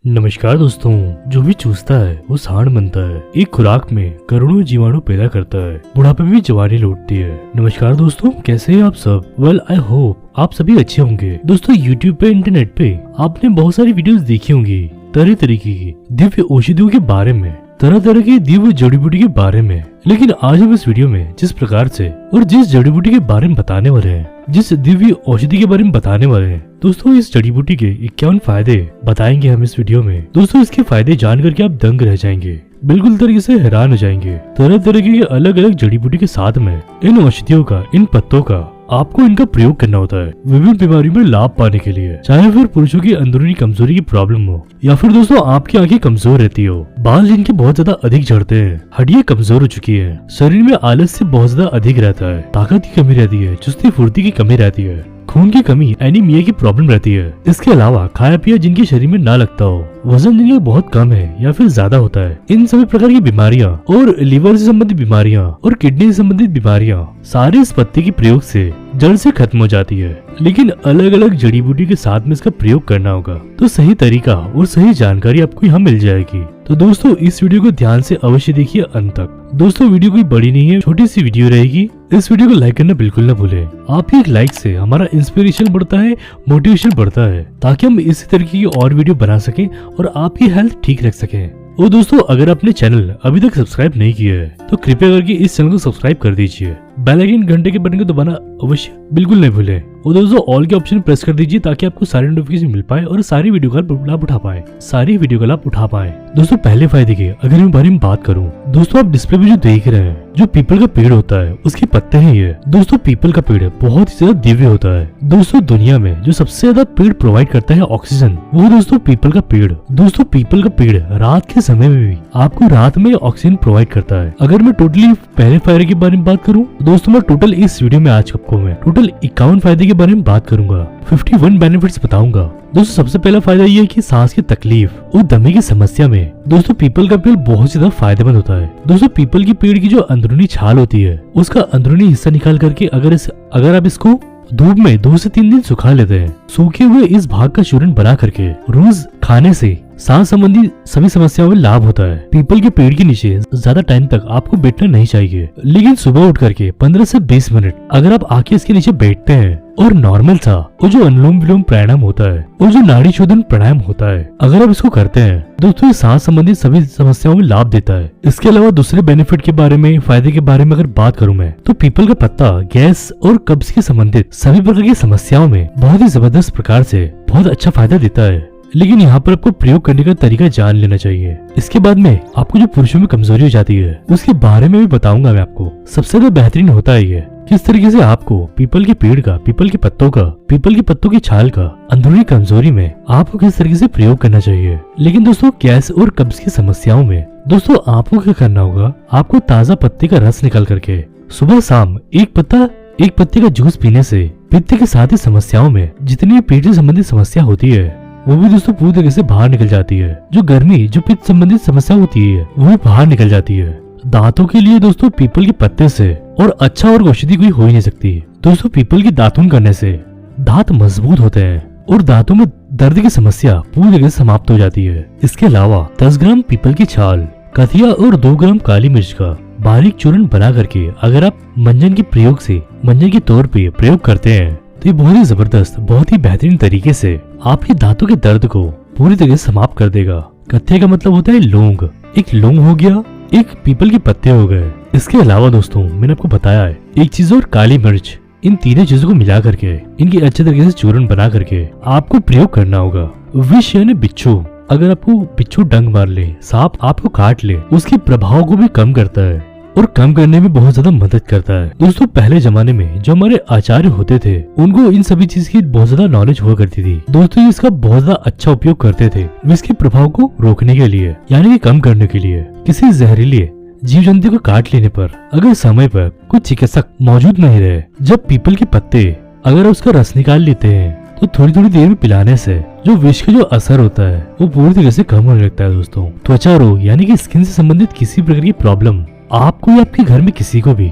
नमस्कार दोस्तों। जो भी चूसता है वो सांड बनता है। एक खुराक में करोड़ों जीवाणु पैदा करता है, बुढ़ापे में जवानी लौटती है। नमस्कार दोस्तों, कैसे हैं आप सब? वेल आई होप आप सभी अच्छे होंगे। दोस्तों यूट्यूब पे, इंटरनेट पे आपने बहुत सारी वीडियोस देखी होंगी तरह तरीके की दिव्य औषधियों के बारे में, तरह तरह की दिव्य जड़ी बूटी के बारे में। लेकिन आज हम इस वीडियो में जिस प्रकार से और जिस जड़ी बूटी के बारे में बताने वाले हैं, जिस दिव्य औषधि के बारे में बताने वाले हैं दोस्तों, इस जड़ी बूटी के 51 फायदे बताएंगे हम इस वीडियो में। दोस्तों इसके फायदे जान करके आप दंग रह जाएंगे, बिल्कुल तरीके से हैरान हो जाएंगे। तरह तरह की अलग अलग जड़ी बूटी के साथ में इन औषधियों का, इन पत्तों का आपको इनका प्रयोग करना होता है विभिन्न बीमारियों में लाभ पाने के लिए। चाहे फिर पुरुषों की अंदरूनी कमजोरी की प्रॉब्लम हो या फिर दोस्तों आपकी आंखें कमजोर रहती हो, बाल जिनके बहुत ज्यादा अधिक झड़ते हैं, हड्डियां कमजोर हो चुकी है, शरीर में आलस्य बहुत ज्यादा अधिक रहता है, ताकत की कमी रहती है, चुस्ती फुर्ती की कमी रहती है, खून की कमी, एनीमिया की प्रॉब्लम रहती है। इसके अलावा खाया पिया जिनके शरीर में ना लगता हो, वजन जिनका बहुत कम है या फिर ज्यादा होता है, इन सभी प्रकार की बीमारियां और लीवर से संबंधित बीमारियां और किडनी से संबंधित बीमारियां सारे इस पत्ते के प्रयोग से जड़ से खत्म हो जाती है। लेकिन अलग अलग जड़ी बूटी के साथ में इसका प्रयोग करना होगा तो सही तरीका और सही जानकारी आपको यहाँ मिल जाएगी। तो दोस्तों इस वीडियो को ध्यान से अवश्य देखिए अंत तक। दोस्तों वीडियो कोई बड़ी नहीं है, छोटी सी वीडियो रहेगी। इस वीडियो को लाइक करना बिल्कुल न भूलें। आपके एक लाइक से हमारा इंस्पिरेशन बढ़ता है, मोटिवेशन बढ़ता है, ताकि हम इसी तरीके की और वीडियो बना सकें और आपकी हेल्थ ठीक रख सकें। और दोस्तों अगर आपने चैनल अभी तक सब्सक्राइब नहीं किया है तो कृपया करके इस चैनल को सब्सक्राइब कर दीजिए। बेल आइकन घंटे के बटन को दबाना अवश्य बिल्कुल नहीं भूलें। और दोस्तों ऑल के ऑप्शन प्रेस कर दीजिए ताकि आपको सारी नोटिफिकेशन मिल पाए और सारी वीडियो का लाभ उठा पाए। दोस्तों पहले फायदे के अगर मैं बारे में बात करूं, दोस्तों आप डिस्प्ले में जो देख रहे हैं, जो पीपल का पेड़ होता है उसके पत्ते हैं ये। दोस्तों पीपल का पेड़ बहुत ही ज्यादा दिव्य होता है। दोस्तों दुनिया में जो सबसे ज्यादा पेड़ प्रोवाइड करता है ऑक्सीजन, वो दोस्तों पीपल का पेड़। दोस्तों पीपल का पेड़ रात के समय में भी आपको रात में ऑक्सीजन प्रोवाइड करता है। अगर मैं टोटली पहले फायदे के बारे में बात करूं, दोस्तों मैं टोटल इस वीडियो में आज आपको मैं टोटल 51 फायदे के बारे में बात करूंगा, 51 बेनिफिट्स बताऊंगा। दोस्तों सबसे पहला फायदा ये है कि सांस की तकलीफ और दमे की समस्या में दोस्तों पीपल का पेड़ बहुत ज्यादा फायदेमंद होता है। दोस्तों पीपल की पेड़ की जो अंदरूनी छाल होती है उसका अंदरूनी हिस्सा निकाल करके अगर आप इसको धूप में 2 से 3 दिन सुखा लेते हैं, सूखे हुए इस भाग का चूर्ण बना करके रोज खाने से सांस संबंधी सभी समस्याओं में लाभ होता है। पीपल के पेड़ के नीचे ज्यादा टाइम तक आपको बैठना नहीं चाहिए, लेकिन सुबह उठ करके 15 से 20 मिनट अगर आप आके इसके नीचे बैठते हैं और नॉर्मल सा और जो अनुलोम विलोम प्राणायाम होता है और जो नाड़ी शोधन प्राणायाम होता है, अगर आप इसको करते हैं दोस्तों ये सांस संबंधी सभी समस्याओं में लाभ देता है। इसके अलावा दूसरे बेनिफिट के बारे में, फायदे के बारे में अगर बात करूं मैं, तो पीपल का पत्ता गैस और कब्ज के संबंधित सभी प्रकार की समस्याओं में बहुत ही जबरदस्त प्रकार से बहुत अच्छा फायदा देता है। लेकिन यहाँ पर आपको प्रयोग करने का तरीका जान लेना चाहिए। इसके बाद में आपको जो पुरुषों में कमजोरी हो जाती है उसके बारे में भी बताऊंगा मैं आपको। सबसे ज्यादा बेहतरीन होता है ये किस तरीके से आपको पीपल के पेड़ का, पीपल के पत्तों का, पीपल के पत्तों की छाल का अंदरूनी कमजोरी में आपको किस तरीके से प्रयोग करना चाहिए। लेकिन दोस्तों गैस और कब्ज की समस्याओं में दोस्तों आपको क्या करना होगा, आपको ताजा पत्ते का रस निकाल करके सुबह शाम एक पत्ते का जूस पीने से पित्त के साथ ही समस्याओं में जितनी पेट से संबंधित समस्या होती है वो भी दोस्तों पूरी तरीके से बाहर निकल जाती है। जो गर्मी, जो पित्त संबंधित समस्या होती है वो भी बाहर निकल जाती है। दांतों के लिए दोस्तों पीपल के पत्ते से और अच्छा और औषधि कोई हो ही नहीं सकती। दोस्तों पीपल की दातुन करने से दांत मजबूत होते हैं और दांतों में दर्द की समस्या पूरी तरीके से समाप्त हो जाती है। इसके अलावा 10 ग्राम पीपल की छाल, कथिया और 2 ग्राम काली मिर्च का बारीक चूर्ण बना करके अगर आप मंजन के तौर पे प्रयोग करते हैं तो ये बहुत ही जबरदस्त, बहुत ही बेहतरीन तरीके से आपके दांतों के दर्द को पूरी तरह से समाप्त कर देगा। कत्थे का मतलब होता है लौंग। एक लौंग हो गया, एक पीपल के पत्ते हो गए। इसके अलावा दोस्तों मैंने आपको बताया है एक चीज और काली मिर्च। इन तीनों चीजों को मिला करके इनकी अच्छे तरीके से चूर्ण बना करके आपको प्रयोग करना होगा। विष यानी बिच्छू, अगर आपको बिच्छू डंग मार ले, सांप आपको काट ले, उसके प्रभाव को भी कम करता है और कम करने में बहुत ज्यादा मदद करता है। दोस्तों पहले जमाने में जो हमारे आचार्य होते थे उनको इन सभी चीज की बहुत ज्यादा नॉलेज हुआ करती थी। दोस्तों इसका बहुत ज्यादा अच्छा उपयोग करते थे इसके प्रभाव को रोकने के लिए, यानी कि कम करने के लिए। किसी जहरीले जीव जंतु को काट लेने पर अगर समय पर कुछ चिकित्सक मौजूद नहीं रहे, जब पीपल के पत्ते अगर उसका रस निकाल लेते हैं तो थोड़ी थोड़ी देर में पिलाने से जो विष का जो असर होता है वो पूरी तरह से कम होने लगता है। दोस्तों त्वचा रोग यानी कि स्किन से संबंधित किसी प्रकार की प्रॉब्लम आपको या आपके घर में किसी को भी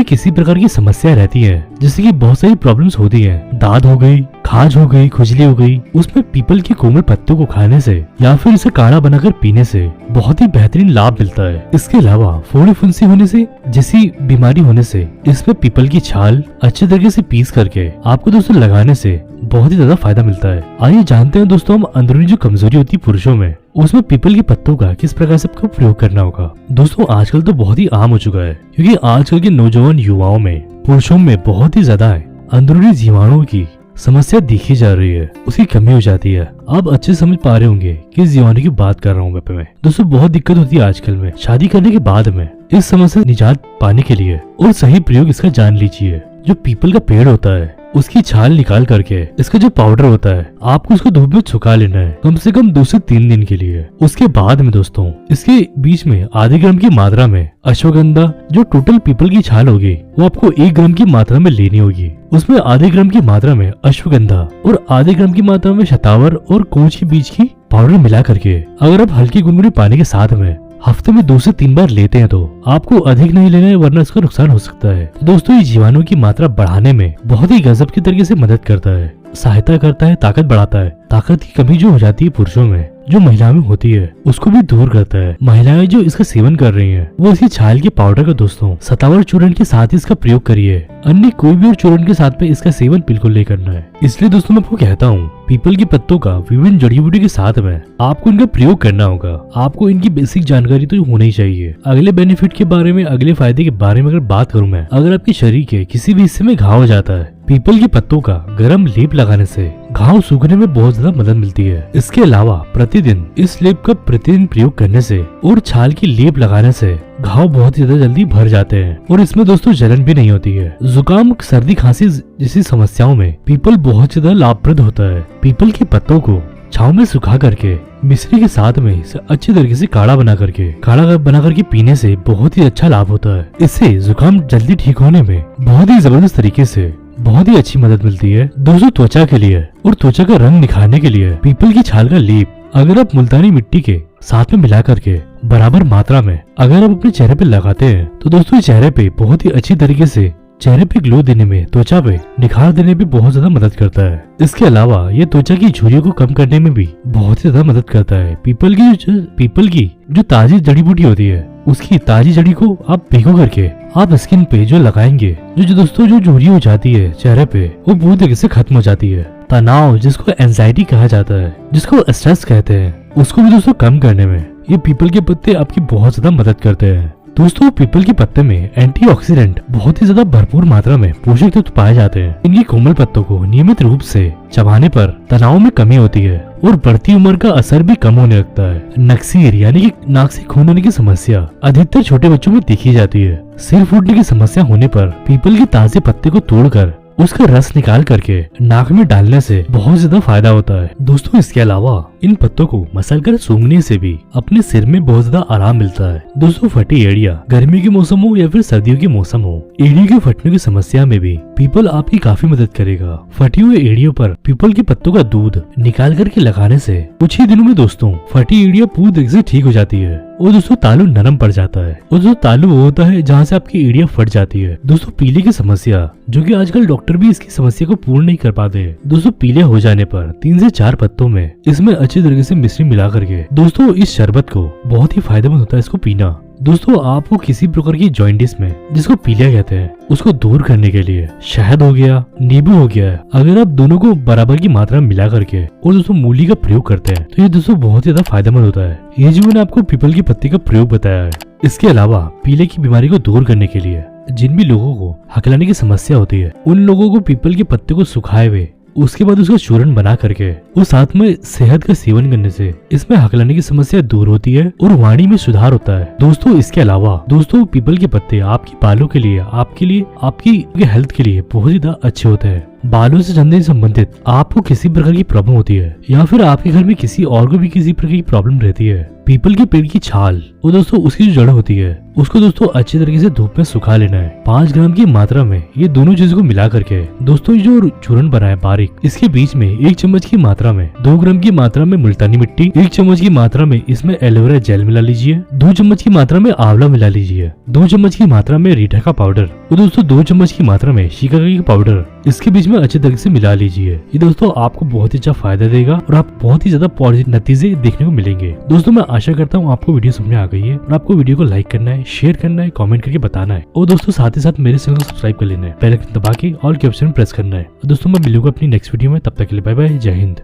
किसी प्रकार की समस्या रहती है, जैसे कि बहुत सारी प्रॉब्लम्स होती हैं, दाद हो गई, खाज हो गई, खुजली हो गई, उसमें पीपल के कोमल पत्तों को खाने से या फिर इसे काढ़ा बनाकर पीने से बहुत ही बेहतरीन लाभ मिलता है। इसके अलावा फोड़े फुंसी होने से जैसी बीमारी होने से इसमें पीपल की छाल अच्छे तरीके से पीस करके आपको दोस्तों लगाने से बहुत ही ज्यादा फायदा मिलता है। आइए जानते हैं दोस्तों हम अंदरूनी जो कमजोरी होती है पुरुषों में, उसमें पीपल के पत्तों का किस प्रकार से आपको प्रयोग करना होगा। दोस्तों आजकल तो बहुत ही आम हो चुका है, क्योंकि आजकल के नौजवान युवाओं में, पुरुषों में बहुत ही ज्यादा अंदरूनी जीवाणुओं की समस्या देखी जा रही है, उसकी कमी हो जाती है। आप अच्छे समझ पा रहे होंगे किस जीवाणु की बात कर रहा हूँ मैं। दोस्तों बहुत दिक्कत होती है आजकल में शादी करने के बाद में इस समस्या से निजात पाने के लिए, और सही प्रयोग इसका जान लीजिए। जो पीपल का पेड़ होता है उसकी छाल निकाल करके इसका जो पाउडर होता है आपको उसको धूप में सुखा लेना है, कम से कम 2 से 3 दिन के लिए। उसके बाद में दोस्तों इसके बीच में आधे ग्राम की मात्रा में अश्वगंधा, जो टोटल पीपल की छाल होगी वो आपको 1 ग्राम की मात्रा में लेनी होगी। उसमें आधे ग्राम की मात्रा में अश्वगंधा और आधे ग्राम की मात्रा में शतावर और कोंच के बीज की पाउडर मिला करके अगर आप हल्की गुनगुनी पानी के साथ में हफ्ते में 2 से 3 बार लेते हैं तो आपको अधिक नहीं लेना है, वरना इसका नुकसान हो सकता है। तो दोस्तों ये जीवाणु की मात्रा बढ़ाने में बहुत ही गजब के तरीके से मदद करता है, सहायता करता है, ताकत बढ़ाता है। ताकत की कमी जो हो जाती है पुरुषों में, जो महिलाओं में होती है, उसको भी दूर करता है। महिलाएं जो इसका सेवन कर रही हैं, वो इसकी छाल के पाउडर का दोस्तों सतावर चूर्ण के साथ ही इसका प्रयोग करिए, अन्य कोई भी और चूर्ण के साथ में इसका सेवन बिल्कुल नहीं करना है। इसलिए दोस्तों मैं आपको कहता हूँ पीपल के पत्तों का विभिन्न जड़ी बूटी के साथ में आपको इनका प्रयोग करना होगा। आपको इनकी बेसिक जानकारी तो होनी चाहिए। अगले बेनिफिट के बारे में, अगले फायदे के बारे में अगर बात करूँ मैं, अगर आपके शरीर के किसी भी हिस्से में घाव हो जाता है, पीपल के पत्तों का गर्म लेप लगाने से घाव सूखने में बहुत ज्यादा मदद मिलती है। इसके अलावा प्रतिदिन इस लेप का प्रतिदिन प्रयोग करने से और छाल की लेप लगाने से घाव बहुत ज्यादा जल्दी भर जाते हैं, और इसमें दोस्तों जलन भी नहीं होती है। जुकाम, सर्दी, खांसी जैसी समस्याओं में पीपल बहुत ज्यादा लाभप्रद होता है। पीपल के पत्तों को छाव में सुखा करके मिश्री के साथ में इसे अच्छी तरीके से काढ़ा बना करके पीने से बहुत ही अच्छा लाभ होता है। इससे जुकाम जल्दी ठीक होने में बहुत ही जबरदस्त तरीके से बहुत ही अच्छी मदद मिलती है। दोस्तों त्वचा के लिए और त्वचा का रंग निखारने के लिए पीपल की छाल का लेप अगर आप मुल्तानी मिट्टी के साथ में मिला करके बराबर मात्रा में अगर आप अपने चेहरे पे लगाते हैं तो दोस्तों चेहरे पे बहुत ही अच्छी तरीके से चेहरे पे ग्लो देने में, त्वचा पे निखार देने में बहुत ज्यादा मदद करता है। इसके अलावा ये त्वचा की झुर्रियों को कम करने में भी बहुत ही ज्यादा मदद करता है। पीपल की जो ताजी जड़ी बूटी होती है, उसकी ताजी जड़ी को आप भिगो करके आप स्किन पे जो लगाएंगे, जो दोस्तों जो झुर्री हो जाती है चेहरे पे, वो पूरी तरीके से खत्म हो जाती है। तनाव, जिसको एंजाइटी कहा जाता है, जिसको स्ट्रेस कहते हैं, उसको भी दोस्तों कम करने में ये पीपल के पत्ते आपकी बहुत ज्यादा मदद करते हैं। दोस्तों पीपल के पत्ते में एंटीऑक्सीडेंट बहुत ही ज्यादा भरपूर मात्रा में पोषक तत्व पाए जाते हैं। इनकी कोमल पत्तों को नियमित रूप से चबाने पर तनाव में कमी होती है और बढ़ती उम्र का असर भी कम होने लगता है। नक्सीर यानी कि नाक से खून होने की समस्या अधिकतर छोटे बच्चों में देखी जाती है। सिर फूटने की समस्या होने पर पीपल के ताजे पत्ते को तोड़कर उसका रस निकाल करके नाक में डालने से बहुत ज्यादा फायदा होता है। दोस्तों इसके अलावा इन पत्तों को मसलकर सूंघने से भी अपने सिर में बहुत ज्यादा आराम मिलता है। दोस्तों फटी एड़ियां, गर्मी के मौसम हो या फिर सर्दियों के मौसम हो, एड़ियों के फटने की समस्या में भी पीपल आपकी काफी मदद करेगा। फटी हुई एड़ियों पर पीपल के पत्तों का दूध निकाल करके लगाने से कुछ ही दिनों में दोस्तों फटी एड़ियां पूरी तरह से ठीक हो जाती है और दोस्तों तालू नरम पड़ जाता है। और दोस्तों तालू वो होता है जहाँ से आपकी एड़ियां फट जाती है। दोस्तों पीले की समस्या, जो कि आजकल डॉक्टर भी इसकी समस्या को पूर्ण नहीं कर पाते हैं। दोस्तों पीले हो जाने पर 3 से 4 पत्तों में इसमें अच्छी तरीके से मिश्री मिला करके दोस्तों इस शरबत को बहुत ही फायदेमंद होता है इसको पीना। दोस्तों आपको किसी प्रकार की जॉइंटिस में, जिसको पीलिया कहते हैं, उसको दूर करने के लिए शहद हो गया, नींबू हो गया, अगर आप दोनों को बराबर की मात्रा में मिला करके और दोस्तों मूली का प्रयोग करते हैं तो ये दोस्तों बहुत ज्यादा फायदेमंद होता है। ये जो मैंने आपको पीपल की पत्ती का प्रयोग बताया है। इसके अलावा पीले की बीमारी को दूर करने के लिए जिन भी लोगों को हकलाने की समस्या होती है, उन लोगों को पीपल के पत्ते को सुखाए हुए उसके बाद उसका चूर्ण बना करके और साथ में शहद का सेवन करने से इसमें हकलाने की समस्या दूर होती है और वाणी में सुधार होता है। दोस्तों इसके अलावा दोस्तों पीपल के पत्ते आपकी बालों के लिए, आपकी हेल्थ के लिए बहुत ही ज्यादा अच्छे होते हैं। बालों से झड़ने से संबंधित आपको किसी प्रकार की प्रॉब्लम होती है या फिर आपके घर में किसी और को भी किसी प्रकार की प्रॉब्लम रहती है, पीपल के पेड़ की छाल और दोस्तों उसकी जो जड़ होती है उसको दोस्तों अच्छी तरीके से धूप में सुखा लेना है। 5 ग्राम की मात्रा में ये दोनों चीजों को मिला करके दोस्तों जो चूरन बना है बारीक, इसके बीच में 1 चम्मच की मात्रा में 2 ग्राम की मात्रा में मुल्तानी मिट्टी, 1 चम्मच की मात्रा में इसमें एलोवेरा जेल मिला लीजिए, 2 चम्मच की मात्रा में आंवला मिला लीजिए, 2 चम्मच की मात्रा में रीठा का पाउडर और दोस्तों 2 चम्मच की मात्रा में शिकाकाई का पाउडर इसके बीच में अच्छे तरीके से मिला लीजिए। ये दोस्तों आपको बहुत ही अच्छा फायदा देगा और आप बहुत ही ज्यादा पॉजिटिव नतीजे देखने को मिलेंगे। दोस्तों मैं आशा करता हूँ आपको वीडियो समझ में आ गई है और आपको वीडियो को लाइक करना है, शेयर करना है, कमेंट करके बताना है और दोस्तों साथ ही साथ मेरे चैनल को सब्सक्राइब कर लेना है, बेल आइकन दबा के ऑल के ऑप्शन प्रेस करना है। दोस्तों मैं मिलूंगा अपनी नेक्स्ट वीडियो में, तब तक के लिए बाय बाय, जय हिंद।